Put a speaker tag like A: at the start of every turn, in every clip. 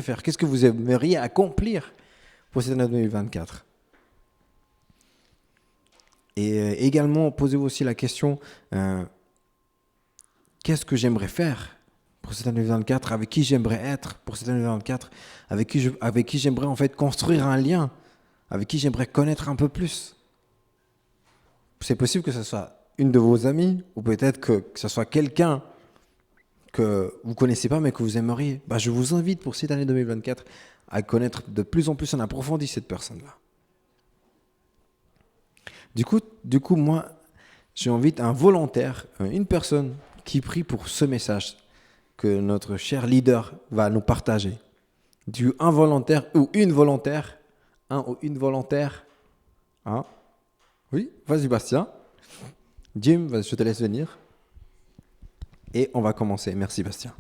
A: faire? Qu'est-ce que vous aimeriez accomplir pour cette année 2024? Et également, posez-vous aussi la question, qu'est-ce que j'aimerais faire pour cette année 2024? Avec qui j'aimerais être pour cette année 2024? Avec qui j'aimerais en fait construire un lien? Avec qui j'aimerais connaître un peu plus? C'est possible que ce soit une de vos amies, ou peut-être que ce soit quelqu'un que vous ne connaissez pas mais que vous aimeriez. Je vous invite pour cette année 2024 à connaître de plus en plus en approfondi cette personne-là. Du coup, moi, j'invite un volontaire, une personne qui prie pour ce message que notre cher leader va nous partager. Du un volontaire ou une volontaire, un ou une volontaire. Hein? Oui, vas-y Bastien. Jim, je te laisse venir. Et on va commencer. Merci Bastien.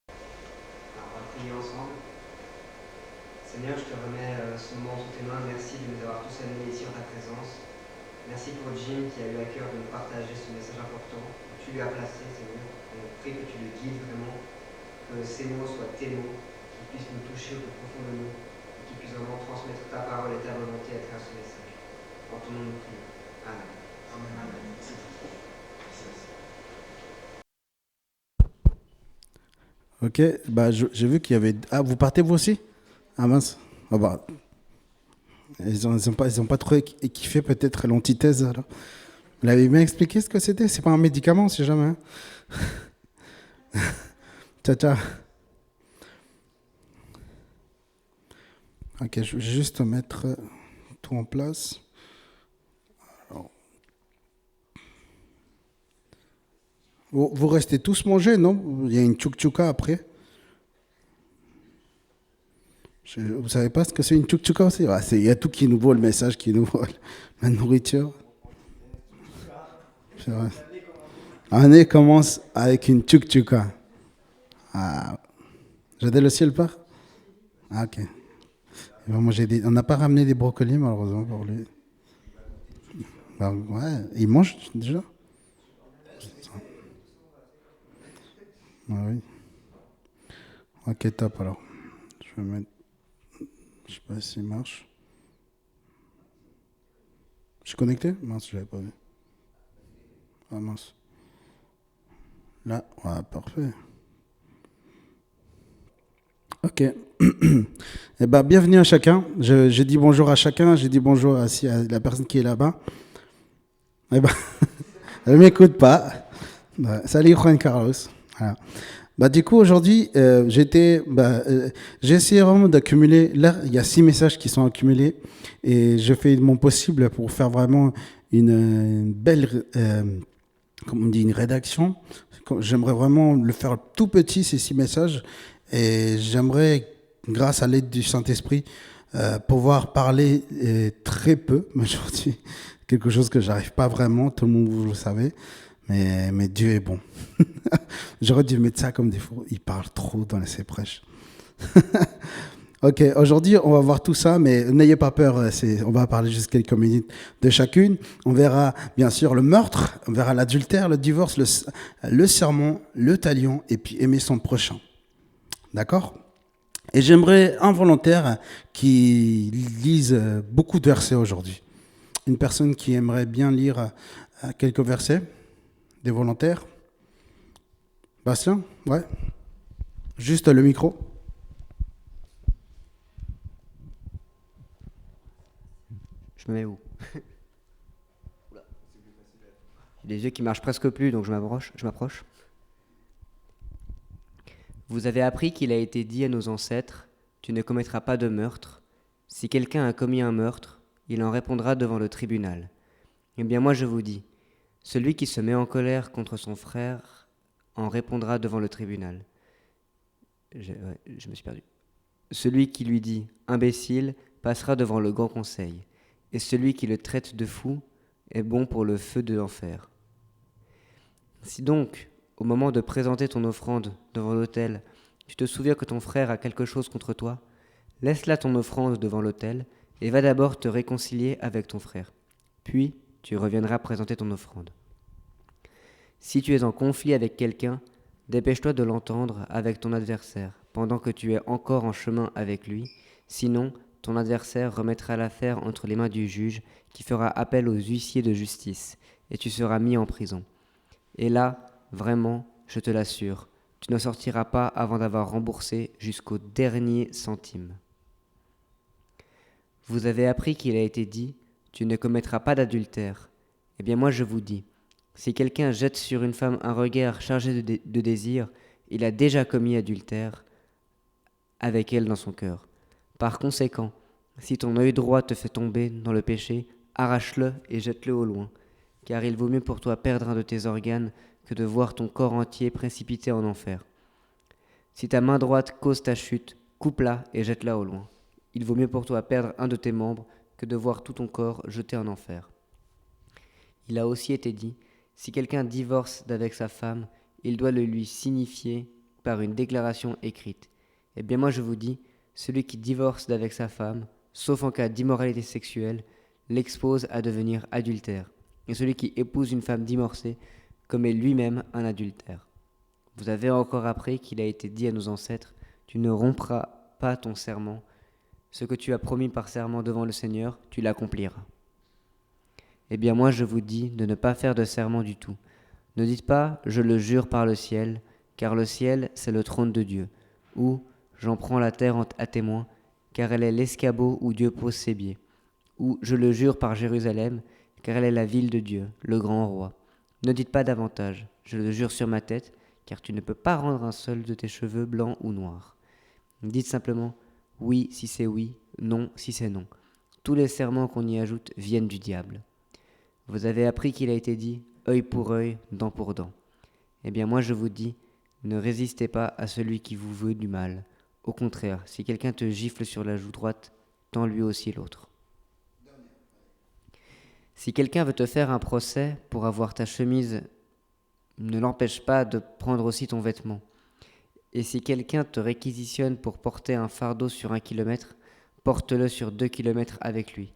B: Alors, on va prier ensemble. Seigneur, je te remets ce moment entre tes mains. Merci de nous avoir tous amenés ici en ta présence. Merci pour Jim qui a eu à cœur de nous partager ce message important que tu lui as placé, Seigneur. On prie que tu le guides vraiment, que ces mots soient tes mots, qu'ils puissent nous toucher au plus profond de nous, et qu'ils puissent vraiment transmettre ta parole et ta volonté à travers ce message. En ton nom, nous prions. Amen. Amen.
C: Ok, j'ai vu qu'il y avait... Ah, vous partez vous aussi? Ah mince. Ah bah, ils ont pas trop kiffé peut-être l'antithèse. Alors. Vous l'avez bien expliqué ce que c'était? C'est pas un médicament, si jamais. Hein. Ciao, ciao. Ok, je vais juste mettre tout en place. Alors. Vous restez tous manger, non? Il y a une tchouk-tchouka après. Vous savez pas ce que c'est une tchouk-tchouka aussi? Il y a tout qui nous vaut le message, qui nous vaut la nourriture. C'est vrai. L'année commence avec une tchouk-tchouka. Ah, Jadel aussi, elle part? Ah, ok. On n'a pas ramené des brocolis, malheureusement, pour lui. Ouais, il mange déjà? Ah, oui. Ok, top, alors. Je vais mettre... Je sais pas s'il marche. Je suis connecté? Mince, je l'avais pas vu. Ah, mince. Là, ouais, parfait. Ok. Bienvenue à chacun. J'ai dit bonjour à chacun. J'ai dit bonjour à la personne qui est là-bas. Elle ne m'écoute pas. Salut Juan Carlos. Voilà. Du coup, aujourd'hui, j'ai essayé vraiment d'accumuler. Là, il y a 6 messages qui sont accumulés et je fais de mon possible pour faire vraiment une belle, comment on dit, une rédaction. J'aimerais vraiment le faire tout petit, ces 6 messages. Et j'aimerais, grâce à l'aide du Saint-Esprit, pouvoir parler très peu aujourd'hui. Quelque chose que j'arrive pas vraiment, tout le monde vous le savez. Mais Dieu est bon. J'aurais dû mettre ça comme défaut. Il parle trop dans ses prêches. Ok, aujourd'hui, on va voir tout ça, mais n'ayez pas peur. On va parler juste quelques minutes de chacune. On verra bien sûr le meurtre, on verra l'adultère, le divorce, le sermon, le talion, et puis aimer son prochain. D'accord? Et j'aimerais un volontaire qui lise beaucoup de versets aujourd'hui. Une personne qui aimerait bien lire quelques versets. Des volontaires? Bastien? Ouais. Juste le micro.
B: Je me mets où? J'ai des yeux qui marchent presque plus, donc je m'approche. Vous avez appris qu'il a été dit à nos ancêtres, tu ne commettras pas de meurtre. Si quelqu'un a commis un meurtre, il en répondra devant le tribunal. Eh bien moi je vous dis, celui qui se met en colère contre son frère en répondra devant le tribunal. Je me suis perdu. Celui qui lui dit « imbécile » passera devant le grand conseil, et celui qui le traite de fou est bon pour le feu de l'enfer. Si donc, au moment de présenter ton offrande devant l'autel, tu te souviens que ton frère a quelque chose contre toi, laisse là ton offrande devant l'autel et va d'abord te réconcilier avec ton frère. Puis, tu reviendras présenter ton offrande.
D: Si tu es en conflit avec quelqu'un, dépêche-toi de l'entendre avec ton adversaire, pendant que tu es encore en chemin avec lui. Sinon, ton adversaire remettra l'affaire entre les mains du juge, qui fera appel aux huissiers de justice, et tu seras mis en prison. Et là, vraiment, je te l'assure, tu n'en sortiras pas avant d'avoir remboursé jusqu'au dernier centime. Vous avez appris qu'il a été dit, tu ne commettras pas d'adultère. Eh bien moi je vous dis, si quelqu'un jette sur une femme un regard chargé de désir, il a déjà commis adultère avec elle dans son cœur. Par conséquent, si ton œil droit te fait tomber dans le péché, arrache-le et jette-le au loin, car il vaut mieux pour toi perdre un de tes organes que de voir ton corps entier précipité en enfer. Si ta main droite cause ta chute, coupe-la et jette-la au loin. Il vaut mieux pour toi perdre un de tes membres que de voir tout ton corps jeté en enfer. Il a aussi été dit, si quelqu'un divorce d'avec sa femme, il doit le lui signifier par une déclaration écrite. Eh bien moi je vous dis, celui qui divorce d'avec sa femme, sauf en cas d'immoralité sexuelle, l'expose à devenir adultère. Et celui qui épouse une femme divorcée commet lui-même un adultère. Vous avez encore appris qu'il a été dit à nos ancêtres, tu ne rompras pas ton serment. Ce que tu as promis par serment devant le Seigneur, tu l'accompliras. Eh bien moi je vous dis de ne pas faire de serment du tout. Ne dites pas « je le jure par le ciel », car le ciel c'est le trône de Dieu, ou « j'en prends la terre à témoin », car elle est l'escabeau où Dieu pose ses pieds, ou « je le jure par Jérusalem », car elle est la ville de Dieu, le grand roi. Ne dites pas davantage « je le jure sur ma tête », car tu ne peux pas rendre un seul de tes cheveux blancs ou noirs. Dites simplement « oui si c'est oui, non si c'est non ». Tous les serments qu'on y ajoute viennent du diable. Vous avez appris qu'il a été dit « œil pour œil, dent pour dent ». Eh bien moi je vous dis, ne résistez pas à celui qui vous veut du mal. Au contraire, si quelqu'un te gifle sur la joue droite, tends lui aussi l'autre. Si quelqu'un veut te faire un procès pour avoir ta chemise, ne l'empêche pas de prendre aussi ton vêtement. Et si quelqu'un te réquisitionne pour porter un fardeau sur 1 kilomètre, porte-le sur 2 kilomètres avec lui.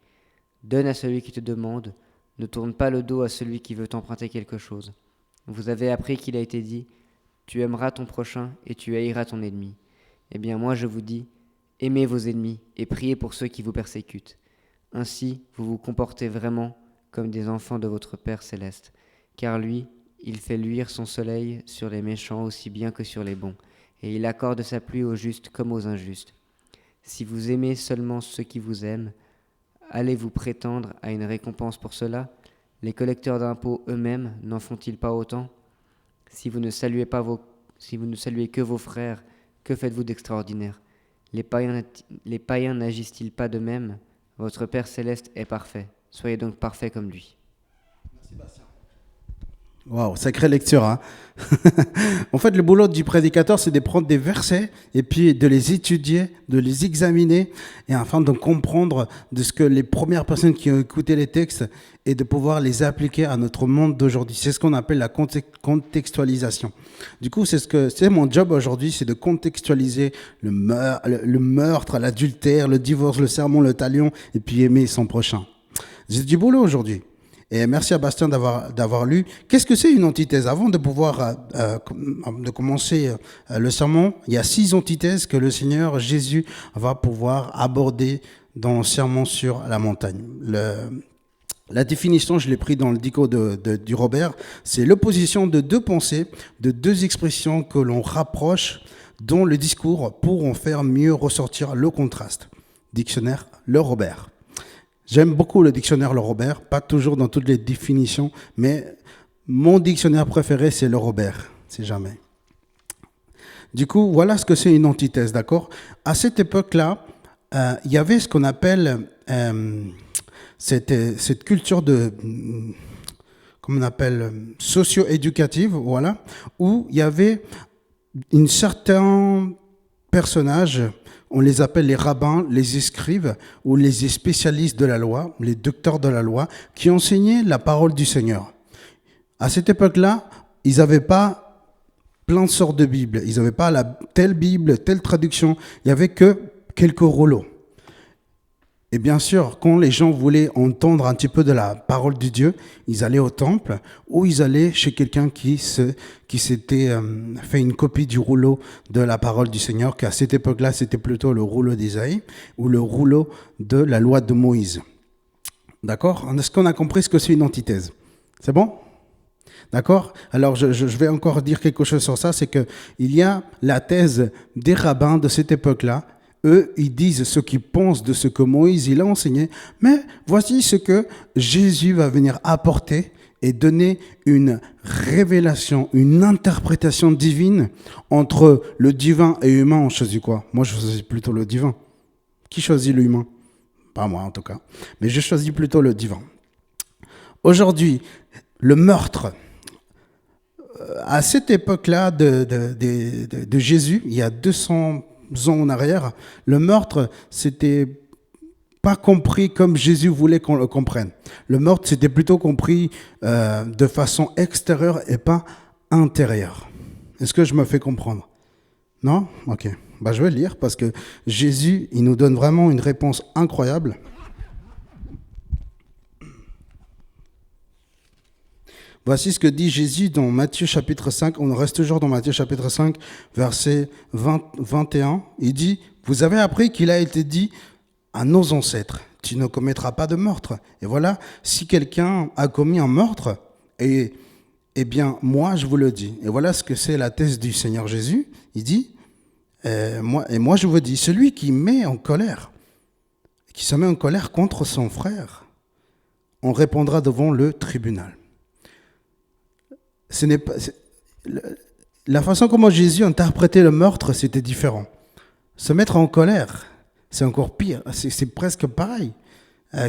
D: Donne à celui qui te demande, ne tourne pas le dos à celui qui veut t'emprunter quelque chose. Vous avez appris qu'il a été dit, tu aimeras ton prochain et tu haïras ton ennemi. Eh bien moi je vous dis, aimez vos ennemis et priez pour ceux qui vous persécutent. Ainsi vous vous comportez vraiment comme des enfants de votre Père céleste, car lui, il fait luire son soleil sur les méchants aussi bien que sur les bons, et il accorde sa pluie aux justes comme aux injustes. Si vous aimez seulement ceux qui vous aiment, allez-vous prétendre à une récompense pour cela ? Les collecteurs d'impôts eux-mêmes n'en font-ils pas autant ? Si vous ne saluez que vos frères, que faites-vous d'extraordinaire ? Les païens n'agissent-ils pas de même ? Votre Père céleste est parfait. Soyez donc parfaits comme lui.
C: Merci Bastien. Waouh, sacrée lecture, hein. En fait, le boulot du prédicateur, c'est de prendre des versets et puis de les étudier, de les examiner, et afin de comprendre de ce que les premières personnes qui ont écouté les textes et de pouvoir les appliquer à notre monde d'aujourd'hui. C'est ce qu'on appelle la contextualisation. Du coup, c'est mon job aujourd'hui, c'est de contextualiser le meurtre, l'adultère, le divorce, le sermon, le talion, et puis aimer son prochain. J'ai du boulot aujourd'hui. Et merci à Bastien d'avoir lu. Qu'est-ce que c'est une antithèse ? Avant de pouvoir de commencer le sermon, il y a 6 antithèses que le Seigneur Jésus va pouvoir aborder dans le sermon sur la montagne. La définition, je l'ai pris dans le dico du Robert, c'est l'opposition de 2 pensées, de 2 expressions que l'on rapproche dans le discours pour en faire mieux ressortir le contraste. Dictionnaire Le Robert. J'aime beaucoup le dictionnaire Le Robert, pas toujours dans toutes les définitions, mais mon dictionnaire préféré, c'est Le Robert, c'est jamais. Du coup, voilà ce que c'est une antithèse, d'accord ? À cette époque-là, il y avait ce qu'on appelle cette culture comment on appelle, socio-éducative, voilà, où il y avait une certain personnage. On les appelle les rabbins, les scribes ou les spécialistes de la loi, les docteurs de la loi, qui enseignaient la parole du Seigneur. À cette époque-là, ils n'avaient pas plein de sortes de Bibles. Ils n'avaient pas telle Bible, telle traduction. Il n'y avait que quelques rouleaux. Et bien sûr, quand les gens voulaient entendre un petit peu de la parole de Dieu, ils allaient au temple ou ils allaient chez quelqu'un qui s'était fait une copie du rouleau de la parole du Seigneur, qu'à cette époque-là, c'était plutôt le rouleau d'Isaïe ou le rouleau de la loi de Moïse. D'accord? Est-ce qu'on a compris ce que c'est une antithèse? C'est bon? D'accord? Alors, je vais encore dire quelque chose sur ça, c'est qu'il y a la thèse des rabbins de cette époque-là. Eux, ils disent ce qu'ils pensent de ce que Moïse il a enseigné, mais voici ce que Jésus va venir apporter et donner une révélation, une interprétation divine entre le divin et l'humain. On choisit quoi? Moi, je choisis plutôt le divin. Qui choisit l'humain? Pas moi, en tout cas. Mais je choisis plutôt le divin. Aujourd'hui, le meurtre, à cette époque-là de Jésus, il y a 200 ans en arrière, le meurtre, c'était pas compris comme Jésus voulait qu'on le comprenne. Le meurtre, c'était plutôt compris de façon extérieure et pas intérieure. Est-ce que je me fais comprendre? Non? Ok. Bah, je vais lire parce que Jésus, il nous donne vraiment une réponse incroyable. Voici ce que dit Jésus dans Matthieu chapitre 5. On reste toujours dans Matthieu chapitre 5, verset 21. Il dit, vous avez appris qu'il a été dit à nos ancêtres, tu ne commettras pas de meurtre. Et voilà, si quelqu'un a commis un meurtre, eh bien, moi, je vous le dis. Et voilà ce que c'est la thèse du Seigneur Jésus. Il dit, moi, je vous dis, celui qui se met en colère contre son frère, on répondra devant le tribunal. La façon comment Jésus interprétait le meurtre, c'était différent. Se mettre en colère, c'est encore pire. C'est presque pareil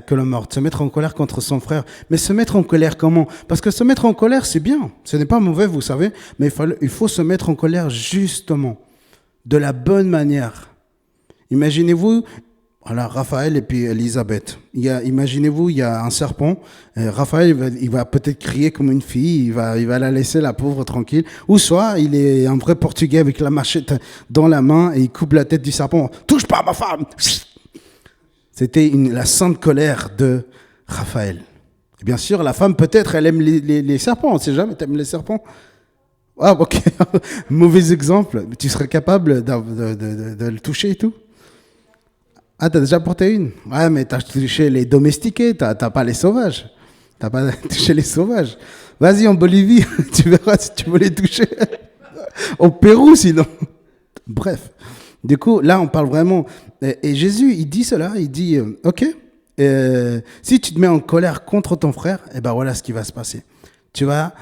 C: que le meurtre. Se mettre en colère contre son frère. Mais se mettre en colère comment? Parce que se mettre en colère, c'est bien. Ce n'est pas mauvais, vous savez. Mais il faut se mettre en colère justement, de la bonne manière. Imaginez-vous, voilà, Raphaël et puis Elisabeth. Imaginez-vous, il y a un serpent. Raphaël, il va peut-être crier comme une fille. Il va la laisser, la pauvre, tranquille. Ou soit, il est un vrai Portugais avec la machette dans la main et il coupe la tête du serpent. Touche pas ma femme! C'était la sainte colère de Raphaël. Et bien sûr, la femme, peut-être, elle aime les serpents. On ne sait jamais, tu aimes les serpents? Ah, ok. Mauvais exemple. Tu serais capable de le toucher et tout? Ah, t'as déjà porté une? Ouais, mais t'as touché les domestiqués, t'as pas les sauvages. T'as pas touché les sauvages. Vas-y, en Bolivie, tu verras si tu veux les toucher. Au Pérou, sinon. Bref. Du coup, là, on parle vraiment... Et Jésus, il dit cela, il dit, ok, si tu te mets en colère contre ton frère, eh ben voilà ce qui va se passer. Tu vas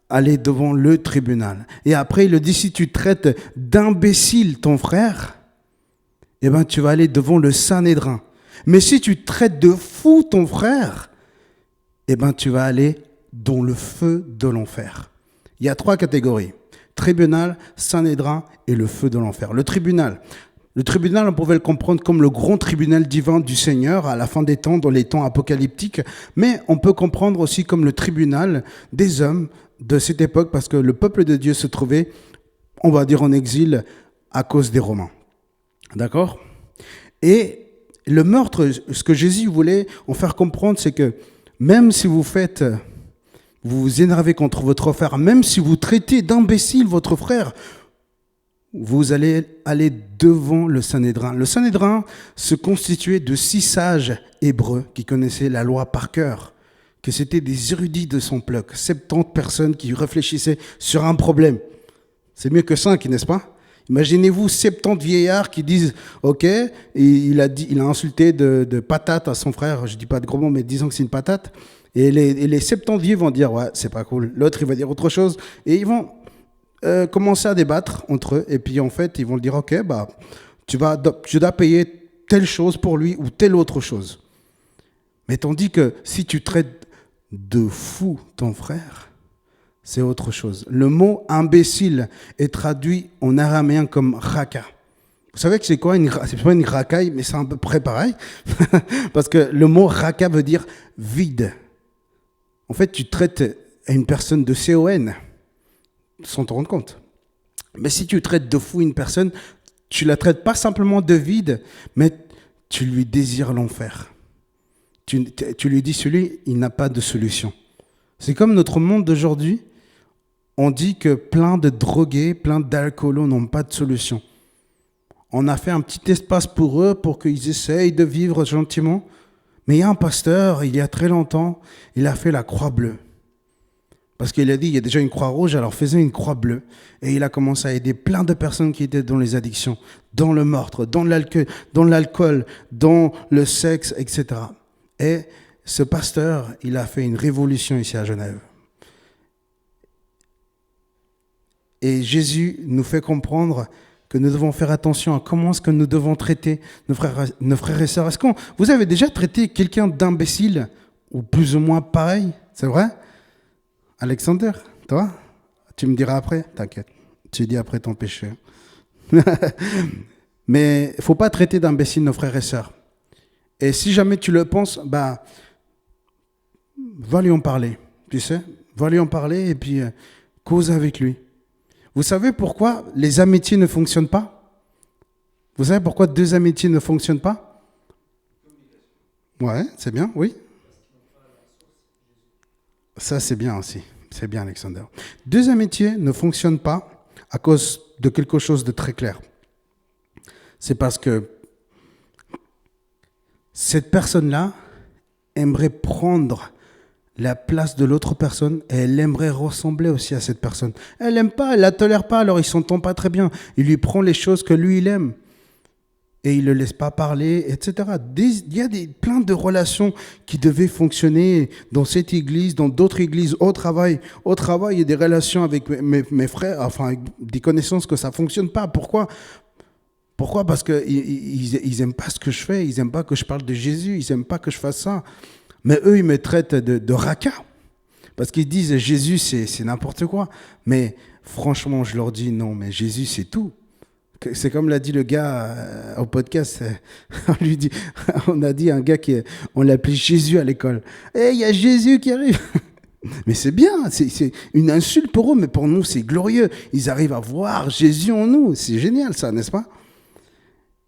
C: aller devant le tribunal. Et après, il le dit, si tu traites d'imbécile ton frère... eh bien, tu vas aller devant le Sanhédrin. Mais si tu traites de fou ton frère, eh bien, tu vas aller dans le feu de l'enfer. Il y a 3 catégories. Tribunal, Sanhédrin et le feu de l'enfer. Le tribunal, on pouvait le comprendre comme le grand tribunal divin du Seigneur à la fin des temps, dans les temps apocalyptiques. Mais on peut comprendre aussi comme le tribunal des hommes de cette époque parce que le peuple de Dieu se trouvait, on va dire, en exil à cause des Romains. D'accord? Et le meurtre, ce que Jésus voulait en faire comprendre, c'est que même si vous vous énervez contre votre frère, même si vous traitez d'imbécile votre frère, vous allez aller devant le Sanhédrin. Le Sanhédrin se constituait de 6 sages hébreux qui connaissaient la loi par cœur, que c'était des érudits de son peuple, 70 personnes qui réfléchissaient sur un problème. C'est mieux que 5, n'est-ce pas? Imaginez-vous 70 vieillards qui disent « Ok », il a insulté de patate à son frère, je ne dis pas de gros mots, mais disons que c'est une patate. Et les 70 vieux vont dire « Ouais, c'est pas cool ». L'autre, il va dire autre chose. Et ils vont commencer à débattre entre eux. Et puis en fait, ils vont dire « Ok, bah, tu dois payer telle chose pour lui ou telle autre chose ». Mais tandis que si tu traites de fou ton frère, c'est autre chose. Le mot imbécile est traduit en araméen comme raka. Vous savez que c'est quoi c'est pas une racaille, mais c'est à peu près pareil. Parce que le mot raka veut dire vide. En fait, tu traites une personne de CON sans te rendre compte. Mais si tu traites de fou une personne, tu la traites pas simplement de vide, mais tu lui désires l'enfer. Tu lui dis, celui, il n'a pas de solution. C'est comme notre monde d'aujourd'hui. On dit que plein de drogués, plein d'alcoolos n'ont pas de solution. On a fait un petit espace pour eux, pour qu'ils essayent de vivre gentiment. Mais il y a un pasteur, il y a très longtemps, il a fait la croix bleue. Parce qu'il a dit, il y a déjà une croix rouge, alors faisait une croix bleue. Et il a commencé à aider plein de personnes qui étaient dans les addictions, dans le meurtre, dans l'alcool, dans le sexe, etc. Et ce pasteur, il a fait une révolution ici à Genève. Et Jésus nous fait comprendre que nous devons faire attention à comment est-ce que nous devons traiter nos frères et sœurs. Est-ce que vous avez déjà traité quelqu'un d'imbécile ou plus ou moins pareil? C'est vrai? Alexander, toi? Tu me diras après? T'inquiète, tu dis après ton péché. Mais il ne faut pas traiter d'imbéciles nos frères et sœurs. Et si jamais tu le penses, va lui en parler, tu sais? Va lui en parler et puis cause avec lui. Vous savez pourquoi les amitiés ne fonctionnent pas? Vous savez pourquoi 2 amitiés ne fonctionnent pas? Ouais, c'est bien, oui. Ça, c'est bien aussi. C'est bien, Alexander. 2 amitiés ne fonctionnent pas à cause de quelque chose de très clair. C'est parce que cette personne-là aimerait prendre la place de l'autre personne et elle aimerait ressembler aussi à cette personne. Elle n'aime pas, elle ne la tolère pas, alors ils ne s'entendent pas très bien. Il lui prend les choses que lui, il aime. Et il ne le laisse pas parler, etc. Il y a plein de relations qui devaient fonctionner dans cette église, dans d'autres églises, au travail. Au travail, il y a des relations avec mes frères, enfin, avec des connaissances que ça ne fonctionne pas. Pourquoi? Parce qu'ils n'aiment pas ce que je fais, ils n'aiment pas que je parle de Jésus, ils n'aiment pas que je fasse ça. Mais eux, ils me traitent de raca. Parce qu'ils disent Jésus, c'est n'importe quoi. Mais franchement, je leur dis non, mais Jésus, c'est tout. C'est comme l'a dit le gars au podcast. On a dit à un gars on l'appelait Jésus à l'école. Il y a Jésus qui arrive. Mais c'est bien, c'est une insulte pour eux, mais pour nous, c'est glorieux. Ils arrivent à voir Jésus en nous. C'est génial, ça, n'est-ce pas?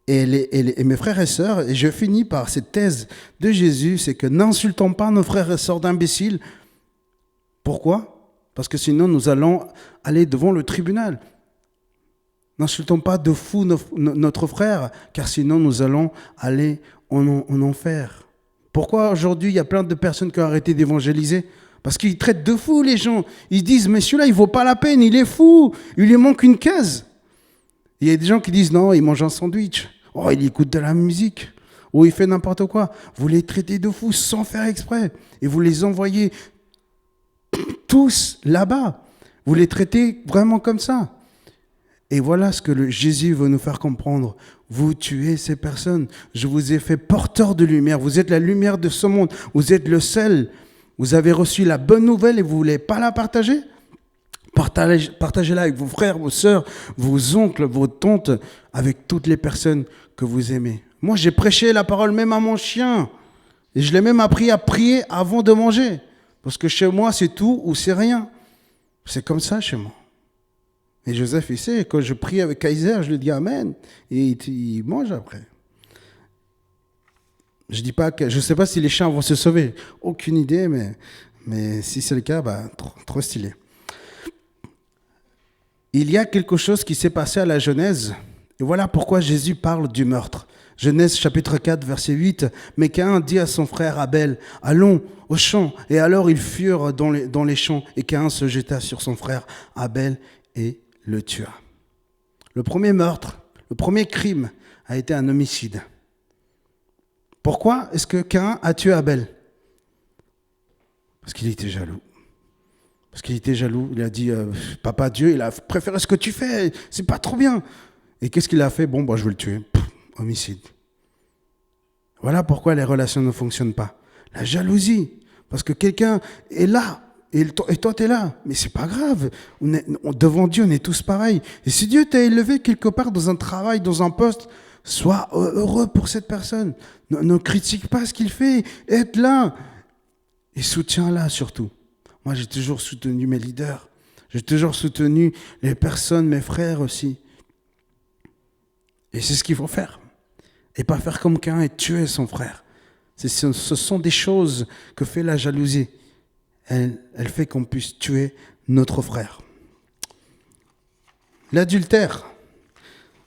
C: Et mes frères et sœurs, et je finis par cette thèse de Jésus, c'est que n'insultons pas nos frères et sœurs d'imbéciles. Pourquoi? Parce que sinon nous allons aller devant le tribunal. N'insultons pas de fou notre frère, car sinon nous allons aller en enfer. Pourquoi aujourd'hui il y a plein de personnes qui ont arrêté d'évangéliser? Parce qu'ils traitent de fou les gens. Ils disent, mais celui-là il ne vaut pas la peine, il est fou, il lui manque une case. Il y a des gens qui disent, non, il mange un sandwich. Oh, il écoute de la musique. Ou il fait n'importe quoi. Vous les traitez de fous sans faire exprès. Et vous les envoyez tous là-bas. Vous les traitez vraiment comme ça. Et voilà ce que Jésus veut nous faire comprendre. Vous tuez ces personnes. Je vous ai fait porteur de lumière. Vous êtes la lumière de ce monde. Vous êtes le sel. Vous avez reçu la bonne nouvelle et vous ne voulez pas la partager? Partagez-la avec vos frères, vos sœurs, vos oncles, vos tantes, avec toutes les personnes que vous aimez. Moi, j'ai prêché la parole même à mon chien. Et je l'ai même appris à prier avant de manger. Parce que chez moi, c'est tout ou c'est rien. C'est comme ça chez moi. Et Joseph, il sait, quand je prie avec Kaiser, je lui dis Amen. Et il mange après. Je ne sais pas si les chiens vont se sauver. Aucune idée, mais si c'est le cas, trop stylé. Il y a quelque chose qui s'est passé à la Genèse. Et voilà pourquoi Jésus parle du meurtre. Genèse chapitre 4, verset 8. Mais Caïn dit à son frère Abel, allons au champ. Et alors ils furent dans les champs. Et Caïn se jeta sur son frère Abel et le tua. Le premier meurtre, le premier crime a été un homicide. Pourquoi est-ce que Caïn a tué Abel? Parce qu'il était jaloux. Parce qu'il était jaloux, il a dit, papa Dieu, il a préféré ce que tu fais, c'est pas trop bien. Et qu'est-ce qu'il a fait? Bon, je vais le tuer. Homicide. Voilà pourquoi les relations ne fonctionnent pas. La jalousie. Parce que quelqu'un est là, et toi tu es là. Mais c'est pas grave. Devant Dieu, on est tous pareils. Et si Dieu t'a élevé quelque part dans un travail, dans un poste, sois heureux pour cette personne. Ne critique pas ce qu'il fait. Aide là. Et soutiens-la surtout. Moi, j'ai toujours soutenu mes leaders. J'ai toujours soutenu les personnes, mes frères aussi. Et c'est ce qu'il faut faire. Et pas faire comme Caïn et tuer son frère. Ce sont des choses que fait la jalousie. Elle fait qu'on puisse tuer notre frère. L'adultère.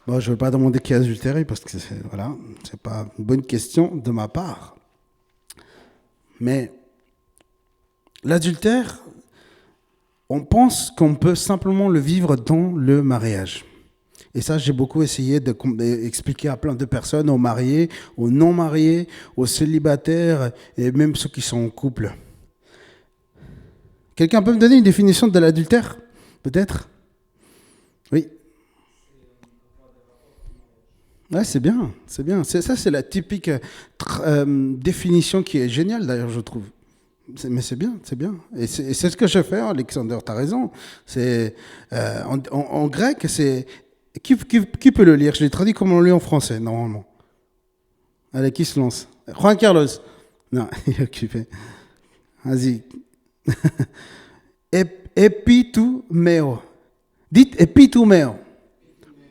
C: Bon, je ne vais pas demander qui a adultéré parce que c'est pas une bonne question de ma part. Mais l'adultère, on pense qu'on peut simplement le vivre dans le mariage. Et ça, j'ai beaucoup essayé d'expliquer à plein de personnes, aux mariés, aux non-mariés, aux célibataires et même ceux qui sont en couple. Quelqu'un peut me donner une définition de l'adultère? Peut-être? Oui. Ouais, c'est bien, c'est bien. Ça, c'est la typique définition qui est géniale, d'ailleurs, je trouve. Mais c'est bien, c'est bien. Et c'est ce que je fais, Alexander, tu as raison. En grec, c'est... Qui peut le lire? Je l'ai traduit comme on le lit en français, normalement. Allez, qui se lance? Juan Carlos. Non, il est occupé. Vas-y. Epitoumeo. Dites epitoumeo.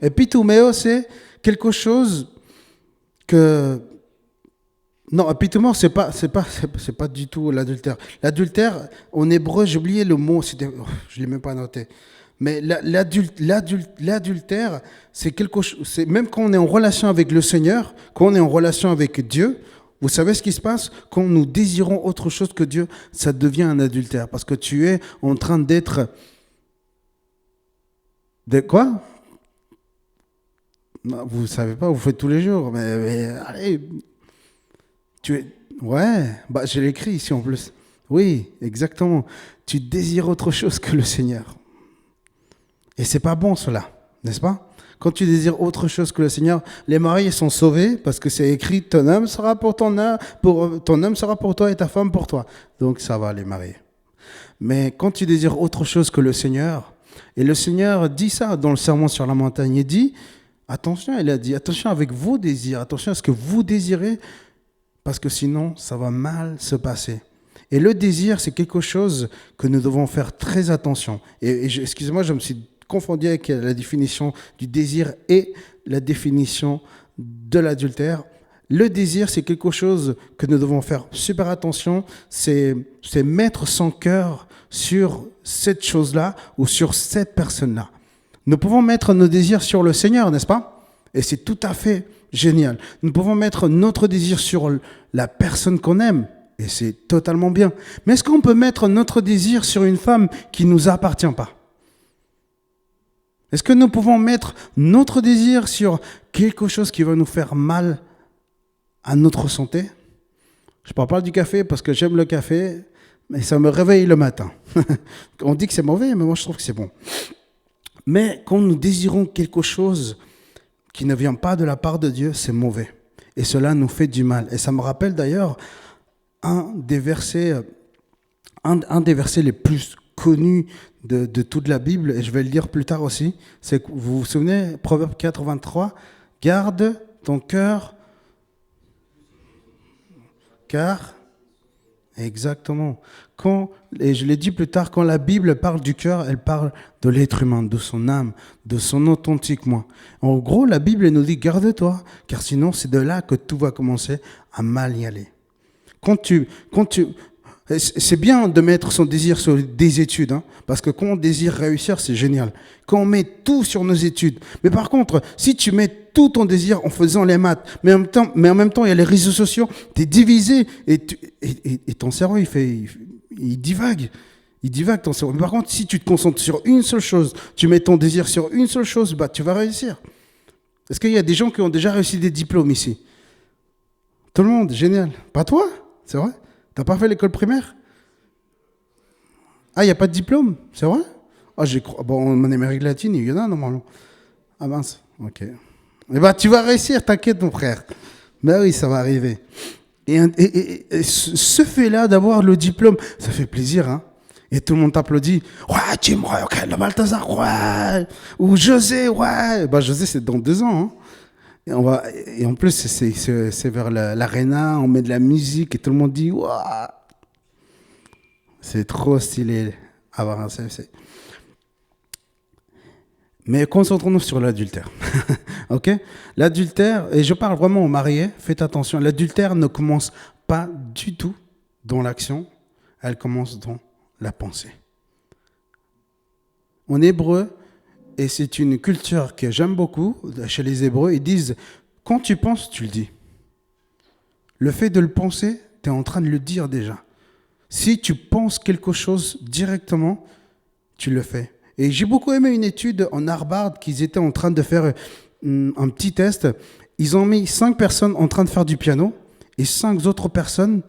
C: Epitoumeo, c'est quelque chose que... Non, epitoumeo, c'est pas du tout l'adultère. L'adultère, en hébreu, j'ai oublié le mot, je ne l'ai même pas noté. Mais l'adultère, c'est quelque chose. C'est même quand on est en relation avec le Seigneur, quand on est en relation avec Dieu, vous savez ce qui se passe? Quand nous désirons autre chose que Dieu, ça devient un adultère. Parce que tu es en train d'être... De quoi? Vous ne savez pas, vous faites tous les jours. Mais allez, tu es... Ouais, je l'écris ici en plus. Oui, exactement. Tu désires autre chose que le Seigneur. Et c'est pas bon cela, n'est-ce pas? Quand tu désires autre chose que le Seigneur, les mariés sont sauvés parce que c'est écrit ton homme sera pour ton homme sera pour toi et ta femme pour toi. Donc ça va les mariés. Mais quand tu désires autre chose que le Seigneur, et le Seigneur dit ça dans le Sermon sur la montagne, il dit attention, il a dit attention avec vos désirs, attention à ce que vous désirez parce que sinon ça va mal se passer. Et le désir, c'est quelque chose que nous devons faire très attention. Excusez-moi, je me suis confondu avec la définition du désir et la définition de l'adultère. Le désir, c'est quelque chose que nous devons faire super attention. C'est mettre son cœur sur cette chose-là ou sur cette personne-là. Nous pouvons mettre nos désirs sur le Seigneur, n'est-ce pas? Et c'est tout à fait génial. Nous pouvons mettre notre désir sur la personne qu'on aime. Et c'est totalement bien. Mais est-ce qu'on peut mettre notre désir sur une femme qui ne nous appartient pas? Est-ce que nous pouvons mettre notre désir sur quelque chose qui va nous faire mal à notre santé? Je ne parle pas du café parce que j'aime le café, mais ça me réveille le matin. On dit que c'est mauvais, mais moi je trouve que c'est bon. Mais quand nous désirons quelque chose qui ne vient pas de la part de Dieu, c'est mauvais. Et cela nous fait du mal. Et ça me rappelle d'ailleurs un des versets les plus connus de toute la Bible, et je vais le dire plus tard aussi, c'est que vous vous souvenez, Proverbe 4, 23, garde ton cœur, car, exactement, et je l'ai dit plus tard, quand la Bible parle du cœur, elle parle de l'être humain, de son âme, de son authentique moi. En gros, la Bible nous dit, garde-toi, car sinon c'est de là que tout va commencer à mal y aller. C'est bien de mettre son désir sur des études, parce que quand on désire réussir, c'est génial. Quand on met tout sur nos études. Mais par contre, si tu mets tout ton désir en faisant les maths, mais en même temps, il y a les réseaux sociaux, tu es divisé et ton cerveau, il divague. Il divague ton cerveau. Mais par contre, si tu te concentres sur une seule chose, tu mets ton désir sur une seule chose, tu vas réussir. Est-ce qu'il y a des gens qui ont déjà réussi des diplômes ici? Tout le monde, génial. Pas toi? C'est vrai? T'as pas fait l'école primaire? Ah, il n'y a pas de diplôme? C'est vrai? Ah, bon, en Amérique latine, il y en a normalement. Ah mince, ok. Eh tu vas réussir, t'inquiète mon frère. Ben oui, ça va arriver. Et ce fait-là d'avoir le diplôme, ça fait plaisir, hein? Et tout le monde t'applaudit. Ouais, Jim, ouais, ok, le Balthazar, ouais. Ou José, ouais. José, c'est dans 2 ans, hein? Et en plus, c'est vers l'aréna, on met de la musique et tout le monde dit waouh, c'est trop stylé avoir un CFC. Mais concentrons-nous sur l'adultère. Ok? L'adultère, et je parle vraiment aux mariés, faites attention, l'adultère ne commence pas du tout dans l'action, elle commence dans la pensée. En hébreu, et c'est une culture que j'aime beaucoup, chez les Hébreux, ils disent, quand tu penses, tu le dis. Le fait de le penser, tu es en train de le dire déjà. Si tu penses quelque chose directement, tu le fais. Et j'ai beaucoup aimé une étude en Harvard qu'ils étaient en train de faire un petit test. Ils ont mis 5 personnes en train de faire du piano et 5 autres personnes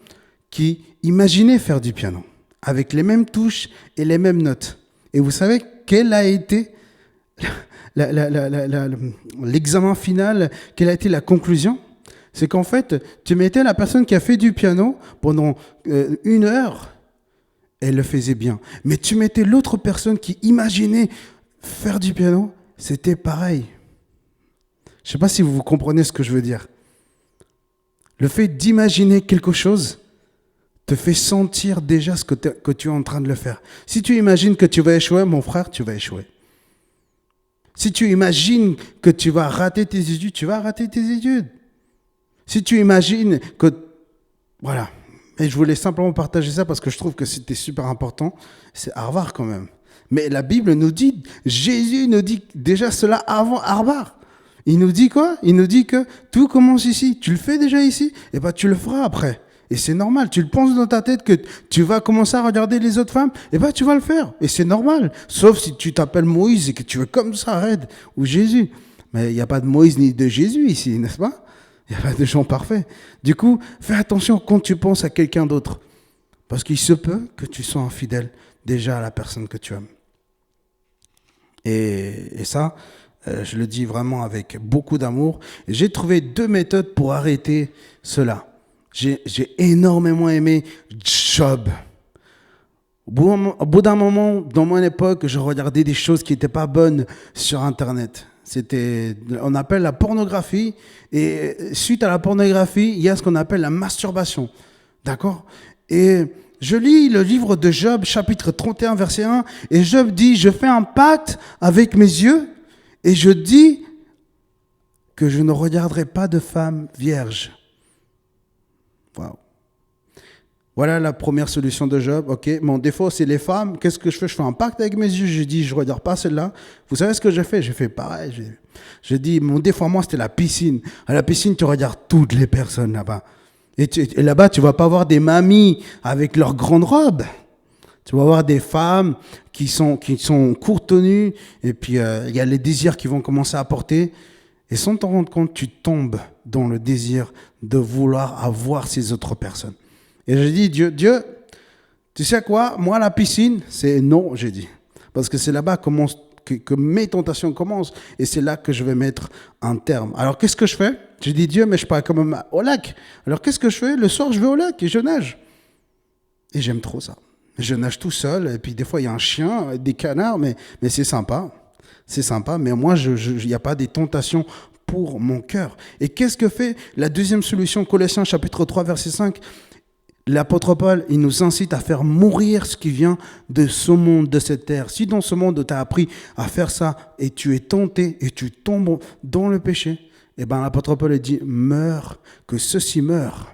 C: qui imaginaient faire du piano avec les mêmes touches et les mêmes notes. Et vous savez quel a été l'examen final, quelle a été la conclusion? C'est qu'en fait, tu mettais la personne qui a fait du piano pendant 1 heure, elle le faisait bien. Mais tu mettais l'autre personne qui imaginait faire du piano, c'était pareil. Je ne sais pas si vous comprenez ce que je veux dire. Le fait d'imaginer quelque chose te fait sentir déjà ce que tu es en train de le faire. Si tu imagines que tu vas échouer, mon frère, tu vas échouer. Si tu imagines que tu vas rater tes études, tu vas rater tes études. Si tu imagines que... Voilà. Et je voulais simplement partager ça parce que je trouve que c'était super important. C'est Harvard quand même. Mais la Bible nous dit, Jésus nous dit déjà cela avant Harvard. Il nous dit quoi? Il nous dit que tout commence ici. Tu le fais déjà ici, et ben tu le feras après. Et c'est normal. Tu le penses dans ta tête que tu vas commencer à regarder les autres femmes, et ben tu vas le faire. Et c'est normal. Sauf si tu t'appelles Moïse et que tu veux comme ça, raide, ou Jésus. Mais il n'y a pas de Moïse ni de Jésus ici, n'est-ce pas? Il n'y a pas de gens parfaits. Du coup, fais attention quand tu penses à quelqu'un d'autre. Parce qu'il se peut que tu sois infidèle déjà à la personne que tu aimes. Et ça, je le dis vraiment avec beaucoup d'amour. J'ai trouvé 2 méthodes pour arrêter cela. J'ai énormément aimé Job. Au bout d'un moment, dans mon époque, je regardais des choses qui n'étaient pas bonnes sur Internet. On appelle la pornographie, et suite à la pornographie, il y a ce qu'on appelle la masturbation. D'accord? Et je lis le livre de Job, chapitre 31, verset 1, et Job dit, je fais un pacte avec mes yeux, et je dis que je ne regarderai pas de femme vierge. Waouh. Voilà la première solution de Job. Ok, mon défaut, c'est les femmes. Qu'est-ce que je fais? Je fais un pacte avec mes yeux. Je dis, je ne regarde pas celle-là. Vous savez ce que j'ai fait? J'ai fait pareil. Je dis, mon défaut, moi, c'était la piscine. À la piscine, tu regardes toutes les personnes là-bas. Et là-bas, tu ne vas pas voir des mamies avec leurs grandes robes. Tu vas voir des femmes qui sont courtes tenues. Et puis, il y a les désirs qui vont commencer à porter. Et sans t'en rendre compte, tu tombes dans le désir de vouloir avoir ces autres personnes. Et j'ai dit, Dieu, tu sais quoi? Moi, la piscine, c'est non, j'ai dit. Parce que c'est là-bas que mes tentations commencent. Et c'est là que je vais mettre un terme. Alors, qu'est-ce que je fais? J'ai dit, Dieu, mais je pars quand même au lac. Alors, qu'est-ce que je fais? Le soir, je vais au lac et je nage. Et j'aime trop ça. Je nage tout seul. Et puis, des fois, il y a un chien, des canards, mais c'est sympa. C'est sympa. Mais moi, il n'y a pas des tentations pour mon cœur. Et qu'est-ce que fait la deuxième solution? Colossiens, chapitre 3, verset 5. L'apôtre Paul, il nous incite à faire mourir ce qui vient de ce monde, de cette terre. Si dans ce monde, tu as appris à faire ça et tu es tenté et tu tombes dans le péché, eh bien l'apôtre Paul dit, meurs, que ceci meure.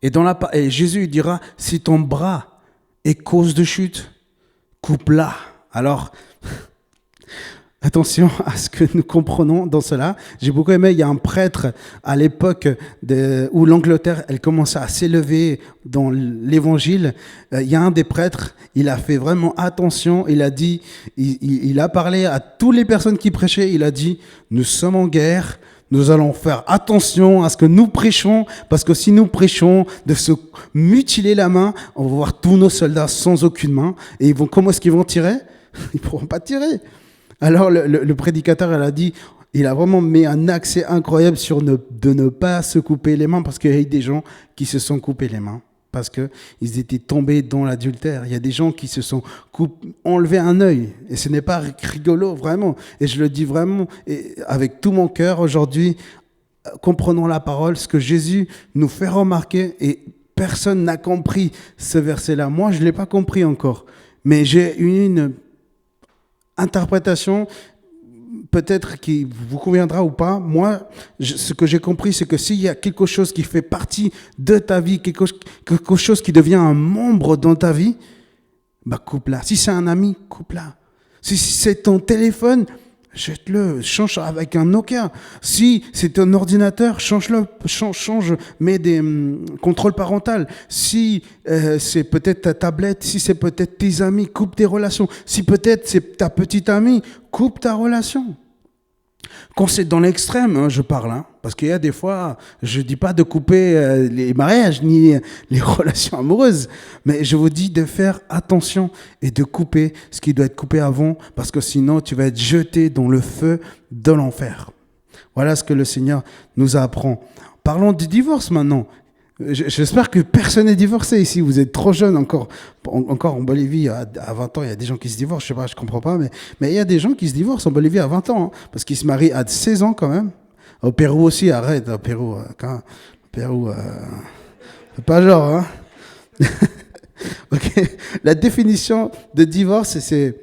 C: Et Jésus dira, si ton bras est cause de chute, coupe-la. Alors, attention à ce que nous comprenons dans cela. J'ai beaucoup aimé, il y a un prêtre à l'époque où l'Angleterre, elle commençait à s'élever dans l'évangile. Il y a un des prêtres, il a fait vraiment attention. Il a dit, il a parlé à toutes les personnes qui prêchaient. Il a dit, nous sommes en guerre. Nous allons faire attention à ce que nous prêchons, parce que si nous prêchons de se mutiler la main, on va voir tous nos soldats sans aucune main. Et comment est-ce qu'ils vont tirer? Ils ne pourront pas tirer. Alors le prédicateur, il a vraiment mis un accès incroyable sur de ne pas se couper les mains, parce qu'il y a des gens qui se sont coupés les mains parce qu'ils étaient tombés dans l'adultère. Il y a des gens qui se sont enlevés un œil, et ce n'est pas rigolo, vraiment. Et je le dis vraiment avec tout mon cœur aujourd'hui, comprenons la parole, ce que Jésus nous fait remarquer, et personne n'a compris ce verset-là. Moi, je ne l'ai pas compris encore, mais j'ai une interprétation peut-être qui vous conviendra ou pas. Moi, ce que j'ai compris, c'est que s'il y a quelque chose qui fait partie de ta vie, quelque chose qui devient un membre dans ta vie, bah coupe-la. Si c'est un ami, coupe-la. Si c'est ton téléphone, jette-le, change avec un Nokia. Si c'est ton ordinateur, change-le, change, mets des contrôles parentaux. Si c'est peut-être ta tablette, si c'est peut-être tes amis, coupe tes relations. Si peut-être c'est ta petite amie, coupe ta relation. Quand c'est dans l'extrême, hein, je parle, hein, parce qu'il y a des fois, je ne dis pas de couper les mariages ni les relations amoureuses, mais je vous dis de faire attention et de couper ce qui doit être coupé avant, parce que sinon tu vas être jeté dans le feu de l'enfer. Voilà ce que le Seigneur nous apprend. Parlons du divorce maintenant. J'espère que personne n'est divorcé ici. Vous êtes trop jeune encore en Bolivie. À 20 ans, il y a des gens qui se divorcent. Je sais pas, je comprends pas. Mais il y a des gens qui se divorcent en Bolivie à 20 ans. Hein, parce qu'ils se marient à 16 ans quand même. Au Pérou aussi, arrête. Au Pérou, pas genre. Hein. Okay. La définition de divorce, c'est